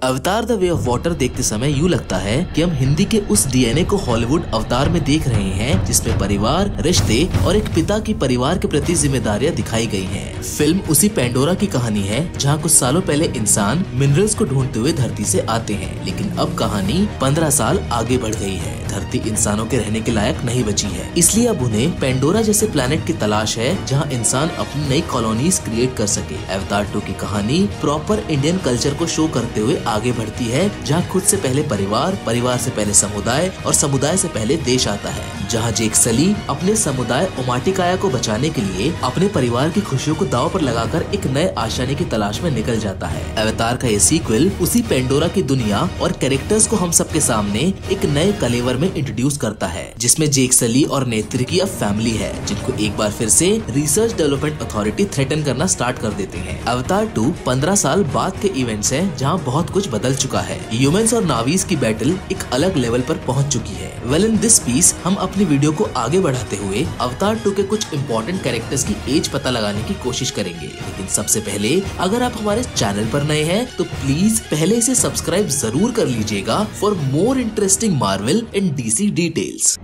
अवतार the way of water देखते समय यूँ लगता है कि हम हिंदी के उस डीएनए को हॉलीवुड अवतार में देख रहे हैं, जिसमें परिवार, रिश्ते और एक पिता की परिवार के प्रति जिम्मेदारियां दिखाई गई हैं। फिल्म उसी पेंडोरा की कहानी है जहां कुछ सालों पहले इंसान मिनरल्स को ढूंढते हुए धरती से आते हैं, लेकिन अब कहानी 15 साल आगे बढ़ गई है। धरती इंसानों के रहने के लायक नहीं बची है, इसलिए अब उन्हें पेंडोरा जैसे प्लेनेट की तलाश है जहाँ इंसान अपनी नई कॉलोनीज क्रिएट कर सके। अवतार 2 की कहानी प्रॉपर इंडियन कल्चर को शो करते हुए आगे बढ़ती है, जहाँ खुद से पहले परिवार, परिवार से पहले समुदाय और समुदाय से पहले देश आता है। जहाँ जेक सली अपने समुदाय ओमाटिकाया को बचाने के लिए अपने परिवार की खुशियों को दांव पर लगाकर एक नए आशानी की तलाश में निकल जाता है। अवतार का ये सीक्वल उसी पेंडोरा की दुनिया और कैरेक्टर्स को हम सबके सामने एक नए कलेवर में इंट्रोड्यूस करता है, जिसमें जेक सली और नेत्री की अब फैमिली है, जिनको एक बार फिर से रिसर्च डेवलपमेंट अथॉरिटी थ्रेटन करना स्टार्ट कर देते हैं। अवतार 2 15 साल बाद के इवेंट्स हैं, जहाँ बहुत कुछ बदल चुका है। ह्यूमंस और नावीज की बैटल एक अलग लेवल पर पहुंच चुकी है। वेल इन दिस पीस हम अपनी वीडियो को आगे बढ़ाते हुए अवतार 2 के कुछ इंपॉर्टेंट कैरेक्टर्स की एज पता लगाने की कोशिश करेंगे, लेकिन सबसे पहले अगर आप हमारे चैनल पर नए हैं तो प्लीज पहले इसे सब्सक्राइब जरूर कर लीजिएगा for more interesting Marvel and DC details.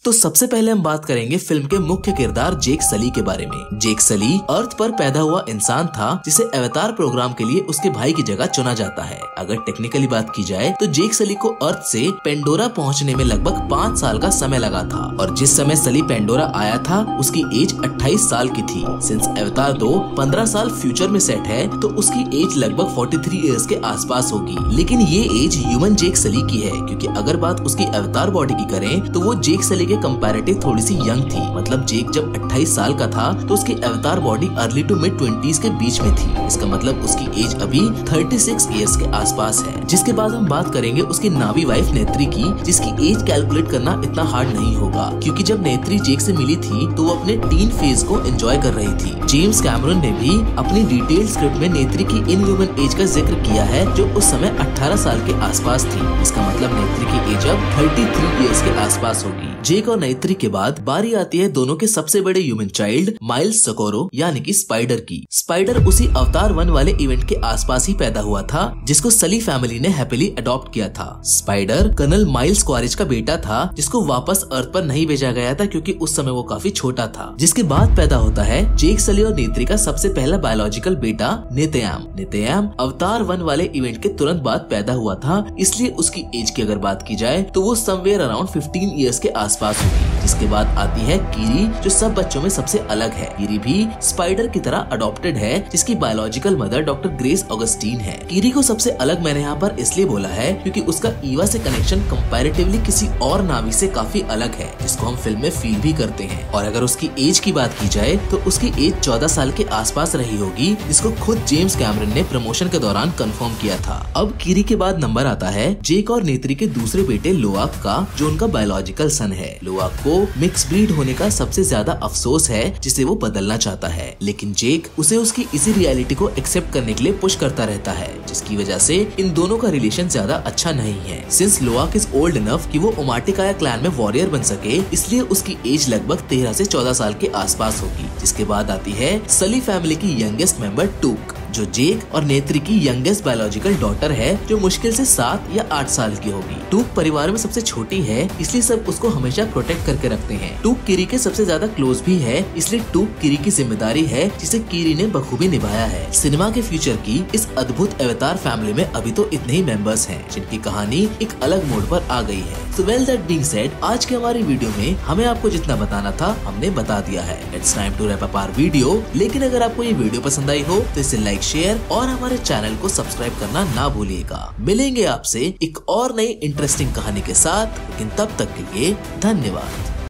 तो सबसे पहले हम बात करेंगे फिल्म के मुख्य किरदार जेक सली के बारे में। जेक सली अर्थ पर पैदा हुआ इंसान था जिसे अवतार प्रोग्राम के लिए उसके भाई की जगह चुना जाता है। अगर टेक्निकली बात की जाए तो जेक सली को अर्थ से पेंडोरा पहुंचने में लगभग 5 साल का समय लगा था, और जिस समय सली पेंडोरा आया था उसकी एज 28 साल की थी। सिंस अवतार 2 15 साल फ्यूचर में सेट है तो उसकी एज लगभग 43 इयर्स के आसपास होगी, लेकिन ये एज ह्यूमन जेक सली की है, क्योंकि अगर बात उसकी अवतार बॉडी की करें तो वो जेक सली के कंपैरेटिव थोड़ी सी यंग थी। मतलब जेक जब 28 साल का था तो उसकी अवतार body early to mid 20s के बीच में थी। इसका मतलब उसकी एज अभी 36 इयर्स के आसपास है। जिसके बाद हम बात करेंगे उसकी नावी वाइफ नेत्री की, जिसकी एज कैलकुलेट करना इतना हार्ड नहीं होगा, क्योंकि जब नेत्री जेक से मिली थी तो वो अपने टीन फेज को एंजॉय कर रही थी। जेम्स कैमरन ने भी अपनी डिटेल स्क्रिप्ट में नेत्री की इन ह्यूमन एज का जिक्र किया है, जो उस समय 18 साल के आसपास थी। इसका मतलब नेत्री की एज अब 33 इयर्स के आसपास होगी। जेक और नेत्री के बाद बारी आती है दोनों के सबसे बड़े ह्यूमन चाइल्ड माइल्स सोकोरो यानी कि स्पाइडर की। स्पाइडर उसी अवतार 1 वाले इवेंट के आसपास ही पैदा हुआ था, जिसको सली फैमिली ने हैप्पीली अडॉप्ट किया था। स्पाइडर कर्नल माइल्स क्वारिज का बेटा था, जिसको वापस अर्थ पर नहीं भेजा गया था क्योंकि उस समय वो काफी छोटा था। जिसके बाद पैदा होता है जेक सली और नेत्री का सबसे पहला बायोलॉजिकल बेटा नेतयाम। नेतयाम अवतार 1 वाले इवेंट के तुरंत बाद पैदा हुआ था, इसलिए उसकी एज की अगर बात की जाए तो वो समवेयर अराउंड 15 इयर्स के आसपास होगी। जिसके बाद आती है कीरी, जो सब बच्चों में सबसे अलग है। कीरी भी स्पाइडर की तरह अडॉप्टेड है, जिसकी biological mother doctor grace Augustine है। कीरी को सबसे अलग मैंने यहाँ पर इसलिए बोला है क्योंकि उसका ईवा से कनेक्शन कंपैरेटिवली किसी और नावी से काफी अलग है, जिसको हम फिल्म में फील भी करते हैं। और अगर उसकी एज की बात की जाए तो उसकी एज 14 साल के आसपास रही होगी, जिसको खुद जेम्स कैमरन ने प्रमोशन के दौरान कंफर्म किया था। अब कीरी के बाद नंबर आता है जेक और नेत्री के दूसरे बेटे लोआक का, जो उनका बायोलॉजिकल सन है। लोआक को मिक्स ब्रीड होने का सबसे ज्यादा अफसोस है, जिसे वो बदलना चाहता है, लेकिन जेक उसे उसकी इसी रियलिटी को एक्सेप्ट करने के लिए पुश करता रहता है, जिसकी वजह से इन दोनों का रिलेशन ज्यादा अच्छा नहीं है। सिंस लोआक इज ओल्ड इनफ कि वो ओमाटिकाया क्लैन में वॉरियर बन सके, इसलिए उसकी एज लगभग 13 से 14 साल के आसपास होगी। जिसके बाद आती है सली फैमिली की यंगेस्ट मेंबर टूक, जो जेक और नेत्री की यंगेस्ट बायोलॉजिकल डॉटर है, जो मुश्किल से 7 या 8 साल की होगी। टूक परिवार में सबसे छोटी है, इसलिए सब उसको हमेशा प्रोटेक्ट करके रखते हैं। टूक कीरी के सबसे ज्यादा क्लोज भी है, इसलिए टूक कीरी की जिम्मेदारी है, जिसे कीरी ने बखूबी निभाया है। सिनेमा के फ्यूचर की इस अद्भुत अवतार फैमिली में अभी तो इतने ही मेंबर्स हैं, जिनकी कहानी एक अलग मोड़ पर आ गई है। So well that being said, आज की हमारी वीडियो में हमें आपको जितना बताना था हमने बता दिया है। It's time to wrap up our video। लेकिन अगर आपको ये वीडियो पसंद आई हो तो इसे लाइक, शेयर और हमारे चैनल को सब्सक्राइब करना ना भूलिएगा। मिलेंगे आपसे एक और नई इंटरेस्टिंग कहानी के साथ, लेकिन तब तक के लिए धन्यवाद।